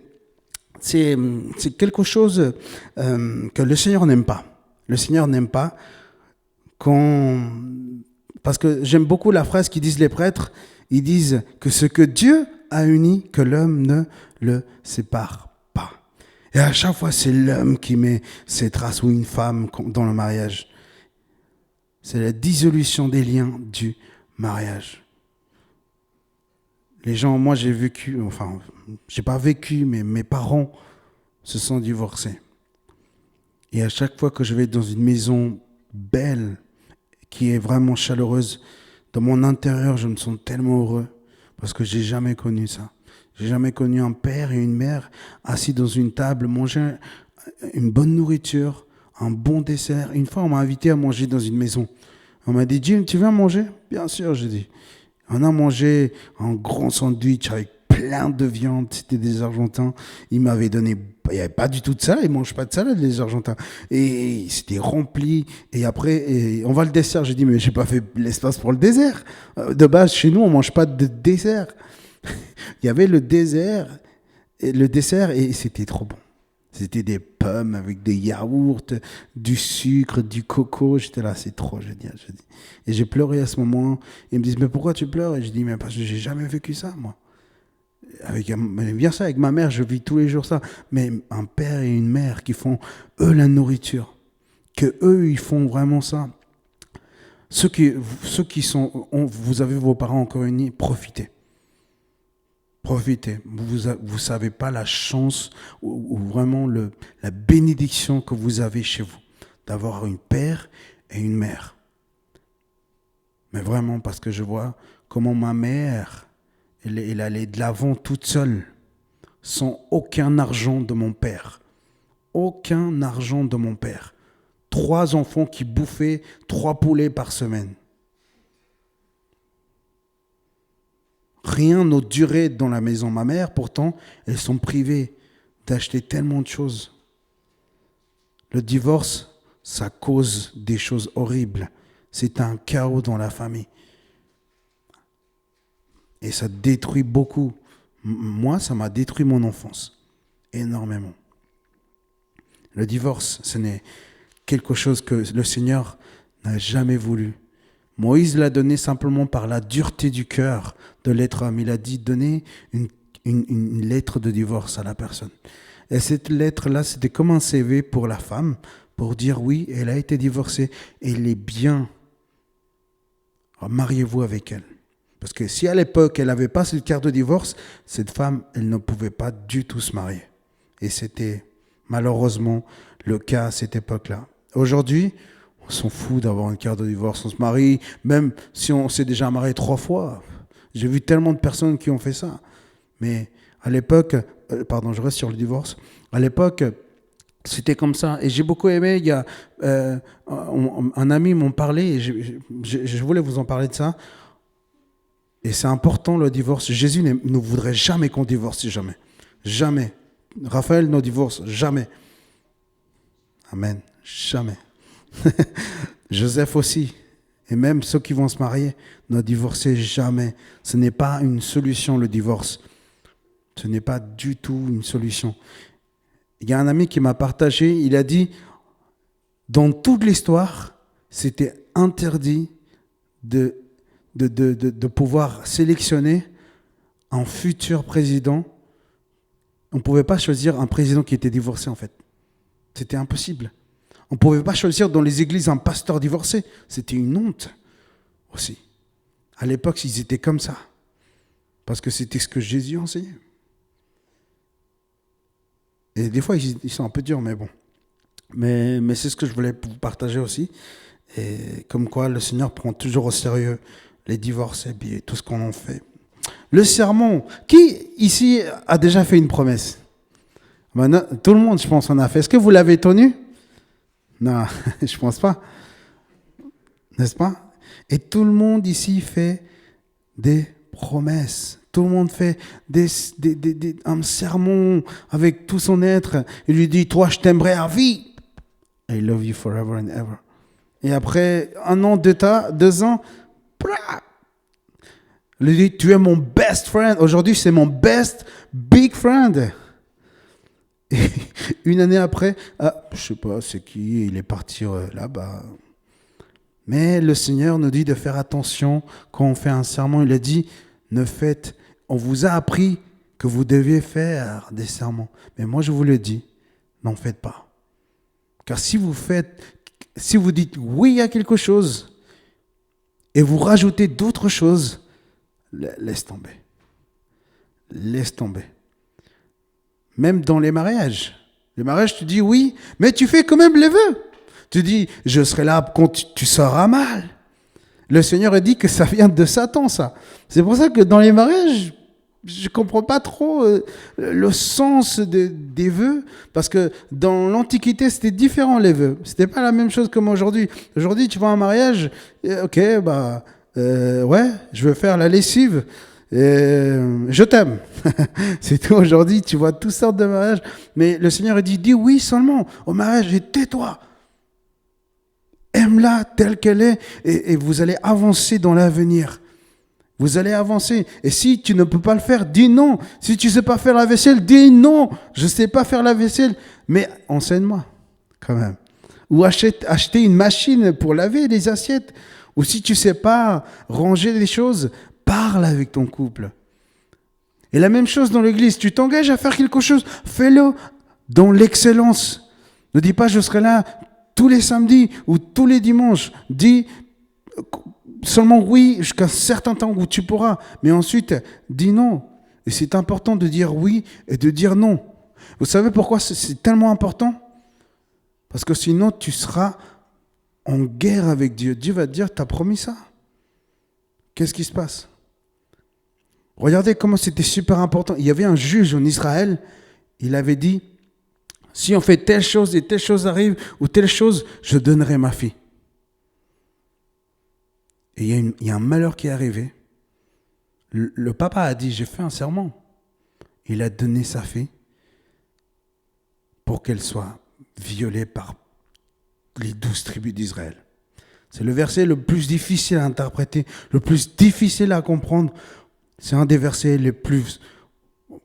C: quelque chose que le Seigneur n'aime pas. Le Seigneur n'aime pas parce que j'aime beaucoup la phrase qu'ils disent les prêtres. Ils disent que ce que Dieu a uni, que l'homme ne le sépare pas. Et à chaque fois, c'est l'homme qui met ses traces ou une femme dans le mariage. C'est la dissolution des liens du mariage. Les gens, moi j'ai vécu, enfin, j'ai pas vécu, mais mes parents se sont divorcés. Et à chaque fois que je vais dans une maison belle, qui est vraiment chaleureuse, dans mon intérieur, je me sens tellement heureux parce que j'ai jamais connu ça. J'ai jamais connu un père et une mère assis dans une table, manger une bonne nourriture, un bon dessert. Une fois, on m'a invité à manger dans une maison. On m'a dit, Jim, tu viens manger? Bien sûr, j'ai dit. On a mangé un grand sandwich avec plein de viande. C'était des Argentins. Ils m'avaient donné... Il n'y avait pas du tout de salade. Ils ne mangent pas de salade, les Argentins. Et c'était rempli. Et après, on va le dessert. J'ai dit, mais je n'ai pas fait l'espace pour le dessert. De base, chez nous, on ne mange pas de dessert. Il y avait le dessert et c'était trop bon. C'était des pommes avec des yaourts, du sucre, du coco. J'étais là, c'est trop génial. Je dis. Et j'ai pleuré à ce moment. Ils me disent, mais pourquoi tu pleures? Et je dis, mais parce que j'ai jamais vécu ça, moi. Bien ça, avec ma mère, je vis tous les jours ça. Mais un père et une mère qui font, eux, la nourriture. Que eux, ils font vraiment ça. Ceux qui sont... vous avez vos parents encore unis, profitez. Profitez. Vous savez pas la chance ou vraiment la bénédiction que vous avez chez vous d'avoir un père et une mère. Mais vraiment, parce que je vois comment ma mère, elle allait de l'avant toute seule, sans aucun argent de mon père. Aucun argent de mon père. 3 enfants qui bouffaient 3 poulets par semaine. Rien n'a duré dans la maison. Ma mère, pourtant, elles sont privées d'acheter tellement de choses. Le divorce, ça cause des choses horribles. C'est un chaos dans la famille. Et ça détruit beaucoup. Moi, ça m'a détruit mon enfance. Énormément. Le divorce, ce n'est quelque chose que le Seigneur n'a jamais voulu. Moïse l'a donné simplement par la dureté du cœur de l'être homme. Il a dit donner une lettre de divorce à la personne. Et cette lettre-là, c'était comme un CV pour la femme, pour dire oui, elle a été divorcée et il est bien. Alors, mariez-vous avec elle. Parce que si à l'époque, elle n'avait pas cette carte de divorce, cette femme, elle ne pouvait pas du tout se marier. Et c'était malheureusement le cas à cette époque-là. Aujourd'hui, on s'en fout d'avoir une carte de divorce. On se marie, même si on s'est déjà marié 3 fois. J'ai vu tellement de personnes qui ont fait ça. Mais à l'époque, je reste sur le divorce. À l'époque, c'était comme ça. Et j'ai beaucoup aimé, il y a un ami m'en parlait, et je voulais vous en parler de ça. Et c'est important le divorce. Jésus ne voudrait jamais qu'on divorce, jamais. Jamais. Raphaël ne divorce, jamais. Amen. Jamais. Joseph aussi. Et même ceux qui vont se marier, ne divorcez jamais. Ce n'est pas une solution, le divorce. Ce n'est pas du tout une solution. Il y a un ami qui m'a partagé, il a dit, dans toute l'histoire, c'était interdit de pouvoir sélectionner un futur président. On ne pouvait pas choisir un président qui était divorcé, en fait. C'était impossible. On ne pouvait pas choisir dans les églises un pasteur divorcé. C'était une honte aussi. À l'époque, ils étaient comme ça. Parce que c'était ce que Jésus enseignait. Et des fois, ils sont un peu durs, mais bon. Mais c'est ce que je voulais vous partager aussi. Et comme quoi, le Seigneur prend toujours au sérieux les divorces et tout ce qu'on en fait. Le sermon. Qui ici a déjà fait une promesse? Maintenant, tout le monde, je pense, en a fait. Est-ce que vous l'avez tenu? Non, je ne pense pas. N'est-ce pas? Et tout le monde ici fait des promesses. Tout le monde fait un sermon avec tout son être. Il lui dit, toi, je t'aimerai à vie. I love you forever and ever. Et après 1 an, 2 ans, il lui dit, tu es mon best friend. Aujourd'hui, c'est mon best big friend. Et 1 année après, je sais pas, c'est qui, il est parti là-bas. Mais le Seigneur nous dit de faire attention quand on fait un serment. Il a dit, on vous a appris que vous deviez faire des serments. Mais moi, je vous le dis, n'en faites pas. Car si vous dites oui à quelque chose et vous rajoutez d'autres choses, laisse tomber. Laisse tomber. Même dans les mariages. Les mariages, tu dis oui, mais tu fais quand même les vœux. Tu dis, je serai là quand tu seras mal. Le Seigneur a dit que ça vient de Satan, ça. C'est pour ça que dans les mariages, je ne comprends pas trop le sens des vœux, parce que dans l'Antiquité, c'était différent les vœux. C'était pas la même chose comme aujourd'hui. Aujourd'hui, tu vas à un mariage, ok, ouais, je veux faire la lessive, je t'aime. C'est tout. Aujourd'hui, tu vois toutes sortes de mariages, mais le Seigneur a dit, dis oui seulement au mariage et tais-toi. Aime-la telle qu'elle est et vous allez avancer dans l'avenir. Vous allez avancer. Et si tu ne peux pas le faire, dis non. Si tu ne sais pas faire la vaisselle, dis non. Je ne sais pas faire la vaisselle, mais enseigne-moi quand même. Ou acheter une machine pour laver les assiettes. Ou si tu ne sais pas ranger les choses, parle avec ton couple. Et la même chose dans l'église. Tu t'engages à faire quelque chose, fais-le dans l'excellence. Ne dis pas je serai là tous les samedis ou tous les dimanches. Dis seulement oui jusqu'à un certain temps où tu pourras. Mais ensuite, dis non. Et c'est important de dire oui et de dire non. Vous savez pourquoi c'est tellement important? Parce que sinon, tu seras en guerre avec Dieu. Dieu va te dire, tu as promis ça. Qu'est-ce qui se passe? Regardez comment c'était super important. Il y avait un juge en Israël. Il avait dit, si on fait telle chose et telle chose arrive, ou telle chose, je donnerai ma fille. Et il y a un malheur qui est arrivé. Le papa a dit, j'ai fait un serment. Il a donné sa fille pour qu'elle soit violée par les 12 tribus d'Israël. C'est le verset le plus difficile à interpréter, le plus difficile à comprendre. C'est un des versets les plus,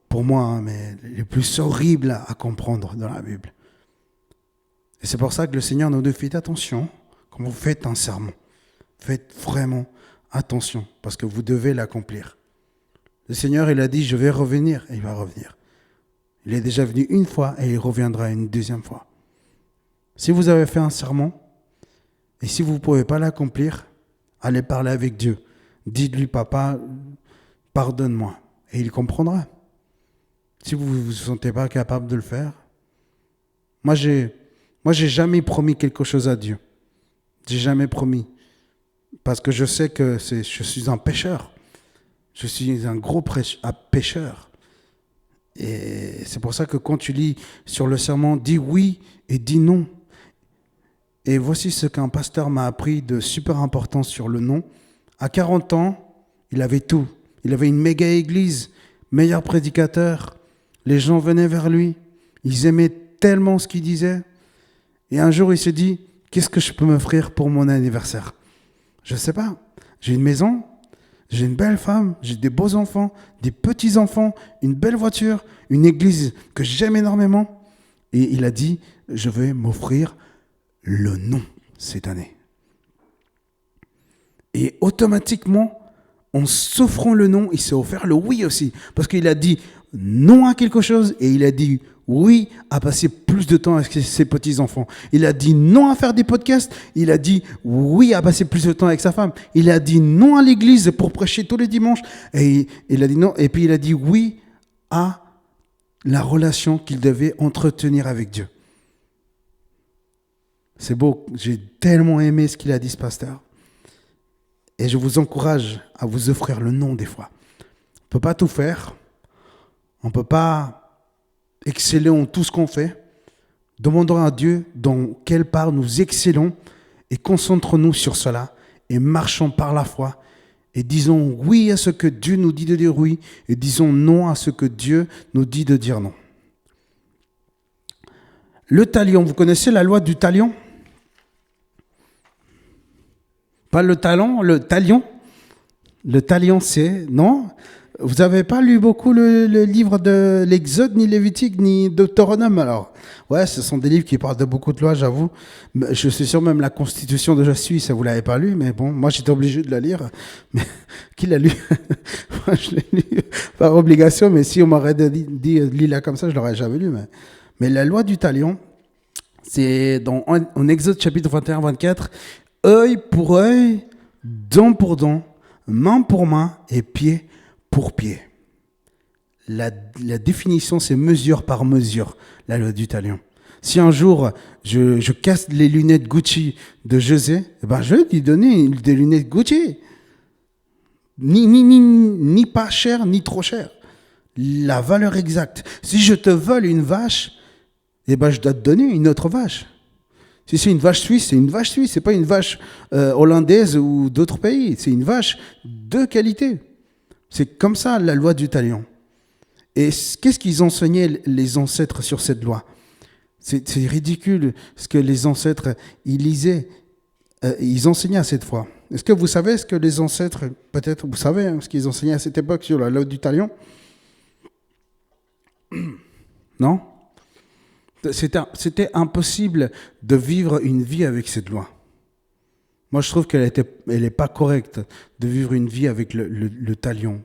C: pour moi, mais les plus horribles à comprendre dans la Bible. Et c'est pour ça que le Seigneur nous dit, faites attention quand vous faites un serment. Faites vraiment attention, parce que vous devez l'accomplir. Le Seigneur, il a dit, je vais revenir, et il va revenir. Il est déjà venu 1 fois, et il reviendra une 2e fois. Si vous avez fait un serment, et si vous ne pouvez pas l'accomplir, allez parler avec Dieu. Dites-lui, papa, pardonne-moi. Et il comprendra. Si vous ne vous sentez pas capable de le faire, moi, j'ai jamais promis quelque chose à Dieu. J'ai jamais promis. Parce que je sais que je suis un pécheur. Je suis un gros pécheur. Et c'est pour ça que quand tu lis sur le serment, dis oui et dis non. Et voici ce qu'un pasteur m'a appris de super important sur le non. À 40 ans, il avait tout. Il avait une méga église, meilleur prédicateur. Les gens venaient vers lui. Ils aimaient tellement ce qu'il disait. Et un jour, il se dit, qu'est-ce que je peux m'offrir pour mon anniversaire? Je ne sais pas. J'ai une maison, j'ai une belle femme, j'ai des beaux enfants, des petits-enfants, une belle voiture, une église que j'aime énormément. Et il a dit, je vais m'offrir le non cette année. Et automatiquement, en s'offrant le non, il s'est offert le oui aussi. Parce qu'il a dit non à quelque chose et il a dit oui à passer plus de temps avec ses petits-enfants. Il a dit non à faire des podcasts. Il a dit oui à passer plus de temps avec sa femme. Il a dit non à l'église pour prêcher tous les dimanches. Et il a dit non. Et puis il a dit oui à la relation qu'il devait entretenir avec Dieu. C'est beau. J'ai tellement aimé ce qu'il a dit, ce pasteur. Et je vous encourage à vous offrir le non des fois. On ne peut pas tout faire. On ne peut pas exceller en tout ce qu'on fait. Demandons à Dieu dans quelle part nous excellons et concentrons-nous sur cela et marchons par la foi et disons oui à ce que Dieu nous dit de dire oui et disons non à ce que Dieu nous dit de dire non. Le talion, vous connaissez la loi du talion ? Pas le talon, le talion. Le talion, c'est... Non ? Vous n'avez pas lu beaucoup le livre de l'Exode, ni Lévitique, ni Deutéronome, alors ? Ouais, ce sont des livres qui parlent de beaucoup de lois, j'avoue. Je suis sûr même la Constitution de Suisse, vous ne l'avez pas lu, mais bon, moi j'étais obligé de la lire. Mais qui l'a lu ? Moi je l'ai lu par obligation, mais si on m'aurait dit lis-la comme ça, je ne l'aurais jamais lu. Mais la loi du talion, c'est en Exode chapitre 21-24, œil pour œil, dent pour dent, main pour main et pied pour pied. La définition, c'est mesure par mesure, la loi du talion. Si un jour, je casse les lunettes Gucci de José, je vais lui donner des lunettes Gucci. Ni pas cher, ni trop cher. La valeur exacte. Si je te vole une vache, je dois te donner une autre vache. Si c'est une vache suisse, c'est une vache suisse. C'est pas une vache hollandaise ou d'autres pays. C'est une vache de qualité. C'est comme ça la loi du talion. Et qu'est-ce qu'ils enseignaient les ancêtres sur cette loi ? C'est ridicule ce que les ancêtres, ils lisaient, ils enseignaient à cette fois. Est-ce que vous savez ce que les ancêtres, peut-être vous savez ce qu'ils enseignaient à cette époque sur la loi du talion ? Non ? C'était impossible de vivre une vie avec cette loi. Moi, je trouve qu'elle n'est pas correcte de vivre une vie avec le talion.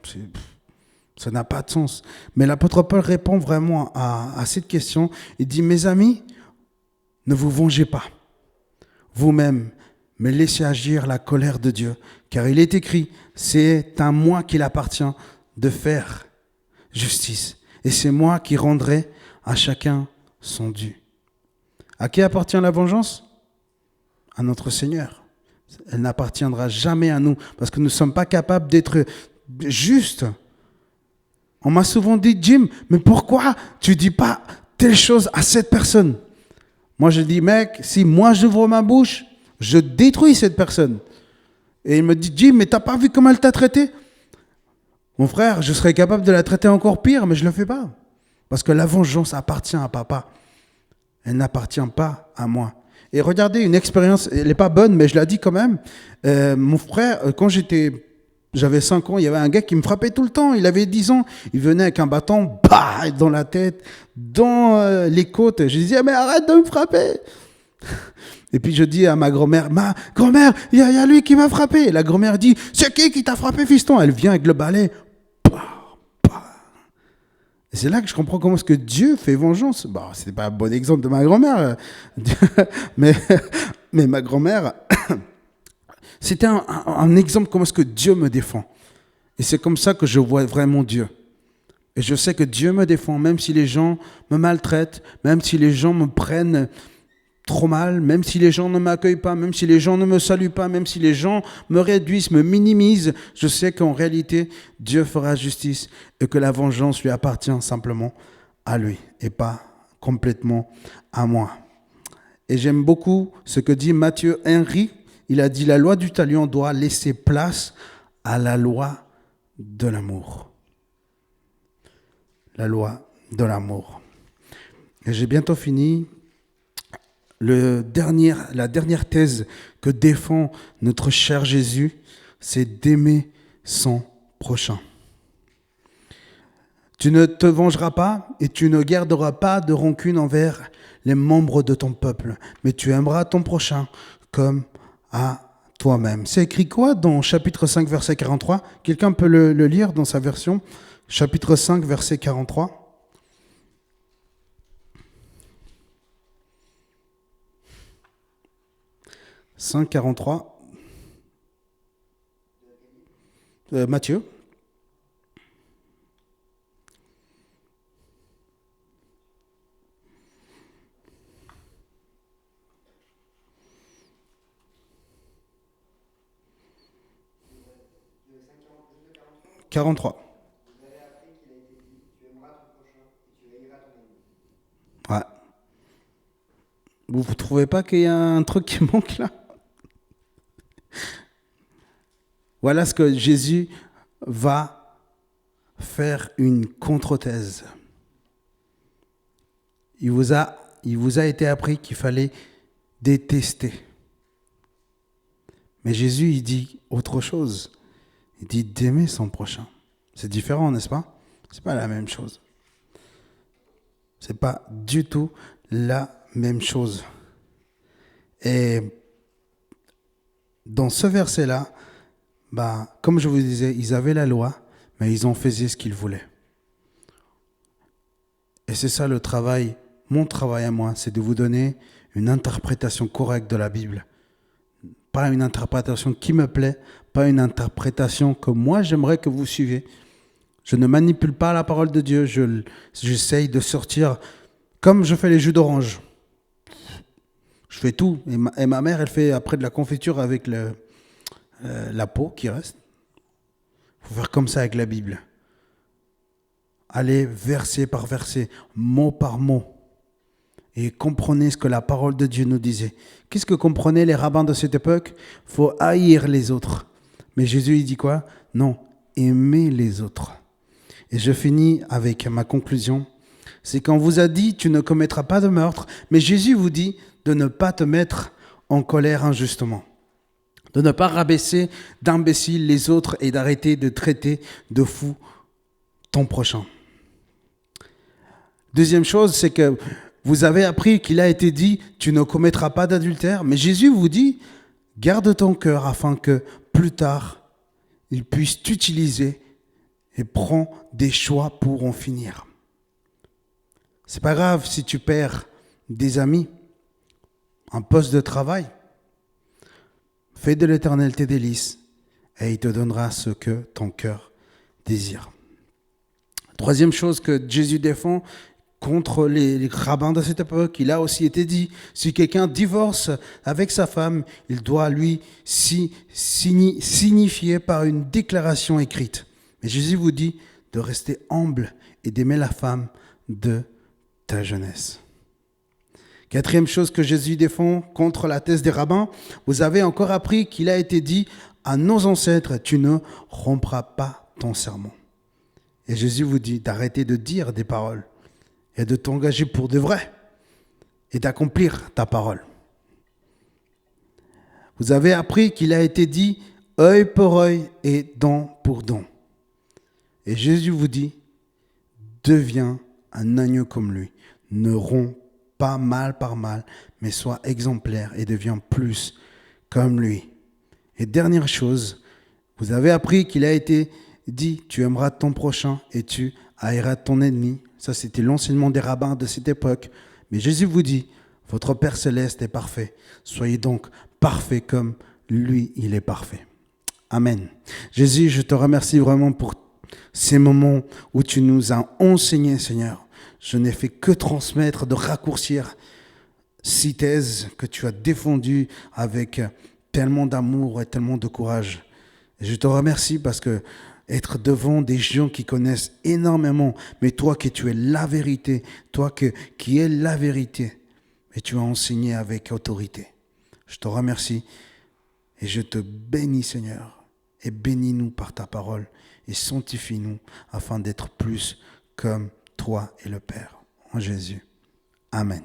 C: Ça n'a pas de sens. Mais l'apôtre Paul répond vraiment à cette question. Il dit, mes amis, ne vous vengez pas vous-même, mais laissez agir la colère de Dieu. Car il est écrit, c'est à moi qu'il appartient de faire justice. Et c'est moi qui rendrai à chacun son dû. À qui appartient la vengeance ? À notre Seigneur. Elle n'appartiendra jamais à nous, parce que nous ne sommes pas capables d'être justes. On m'a souvent dit, Jim, mais pourquoi tu ne dis pas telle chose à cette personne ? Moi, je dis, mec, si moi j'ouvre ma bouche, je détruis cette personne. Et il me dit, Jim, mais t'as pas vu comment elle t'a traité ? Mon frère, je serais capable de la traiter encore pire, mais je ne le fais pas. Parce que la vengeance appartient à papa. Elle n'appartient pas à moi. Et regardez, une expérience, elle n'est pas bonne, mais je la dis quand même. Mon frère, quand j'avais 5 ans, il y avait un gars qui me frappait tout le temps. Il avait 10 ans. Il venait avec un bâton, bah, dans la tête, dans les côtes. Je disais, mais arrête de me frapper. Et puis je dis à ma grand-mère, il y a lui qui m'a frappé. Et la grand-mère dit, c'est qui t'a frappé, fiston ? Elle vient avec le balai. Et c'est là que je comprends comment est-ce que Dieu fait vengeance. Bon, ce n'est pas un bon exemple de ma grand-mère, mais ma grand-mère, c'était un exemple comment est-ce que Dieu me défend. Et c'est comme ça que je vois vraiment Dieu. Et je sais que Dieu me défend, même si les gens me maltraitent, même si les gens me prennent trop mal, même si les gens ne m'accueillent pas, même si les gens ne me saluent pas, même si les gens me réduisent, me minimisent, je sais qu'en réalité, Dieu fera justice et que la vengeance lui appartient simplement à lui et pas complètement à moi. Et j'aime beaucoup ce que dit Mathieu Henry. Il a dit, la loi du talion doit laisser place à la loi de l'amour. La loi de l'amour. Et j'ai bientôt fini. La dernière thèse que défend notre cher Jésus, c'est d'aimer son prochain. Tu ne te vengeras pas et tu ne garderas pas de rancune envers les membres de ton peuple, mais tu aimeras ton prochain comme à toi-même. C'est écrit quoi dans chapitre 5, verset 43 ? Quelqu'un peut le lire dans sa version ? Chapitre 5, verset 43. « 5,43 » Matthieu. « 43. » Ouais. Vous ne trouvez pas qu'il y a un truc qui manque là ? Voilà ce que Jésus va faire une contre-thèse. Il vous a été appris qu'il fallait détester. Mais Jésus, il dit autre chose. Il dit d'aimer son prochain. C'est différent, n'est-ce pas ? C'est pas la même chose. C'est pas du tout la même chose. Et dans ce verset-là, comme je vous disais, ils avaient la loi, mais ils en faisaient ce qu'ils voulaient. Et c'est ça le travail, mon travail à moi, c'est de vous donner une interprétation correcte de la Bible. Pas une interprétation qui me plaît, pas une interprétation que moi j'aimerais que vous suiviez. Je ne manipule pas la parole de Dieu, j'essaye de sortir comme je fais les jus d'orange. Je fais tout. Et ma mère, elle fait après de la confiture avec la peau qui reste. Il faut faire comme ça avec la Bible. Allez verset par verset, mot par mot. Et comprenez ce que la parole de Dieu nous disait. Qu'est-ce que comprenaient les rabbins de cette époque ? Il faut haïr les autres. Mais Jésus, il dit quoi ? Non, aimer les autres. Et je finis avec ma conclusion. C'est quand on vous a dit, tu ne commettras pas de meurtre, mais Jésus vous dit de ne pas te mettre en colère injustement. De ne pas rabaisser d'imbéciles les autres et d'arrêter de traiter de fou ton prochain. Deuxième chose, c'est que vous avez appris qu'il a été dit, tu ne commettras pas d'adultère, mais Jésus vous dit, garde ton cœur afin que plus tard, il puisse t'utiliser et prends des choix pour en finir. C'est pas grave si tu perds des amis, un poste de travail. Fais de l'Éternel tes délices et il te donnera ce que ton cœur désire. Troisième chose que Jésus défend contre les rabbins de cette époque, il a aussi été dit, si quelqu'un divorce avec sa femme, il doit lui signifier par une déclaration écrite. Mais Jésus vous dit de rester humble et d'aimer la femme de ta jeunesse. Quatrième chose que Jésus défend contre la thèse des rabbins, vous avez encore appris qu'il a été dit à nos ancêtres, tu ne rompras pas ton serment. Et Jésus vous dit d'arrêter de dire des paroles et de t'engager pour de vrai et d'accomplir ta parole. Vous avez appris qu'il a été dit œil pour œil et dent pour dent. Et Jésus vous dit, deviens un agneau comme lui. Ne romps pas mal par mal, mais sois exemplaire et deviens plus comme lui. Et dernière chose, vous avez appris qu'il a été dit, tu aimeras ton prochain et tu haïras ton ennemi. Ça, c'était l'enseignement des rabbins de cette époque. Mais Jésus vous dit, votre Père céleste est parfait. Soyez donc parfaits comme lui, il est parfait. Amen. Jésus, je te remercie vraiment pour ces moments où tu nous as enseigné, Seigneur. Je n'ai fait que transmettre, de raccourcir ces thèses que tu as défendues avec tellement d'amour et tellement de courage. Et je te remercie parce que être devant des gens qui connaissent énormément, mais toi qui tu es la vérité, toi qui es la vérité, et tu as enseigné avec autorité. Je te remercie et je te bénis, Seigneur, et bénis-nous par ta parole et sanctifie-nous afin d'être plus comme toi et le Père. En Jésus. Amen.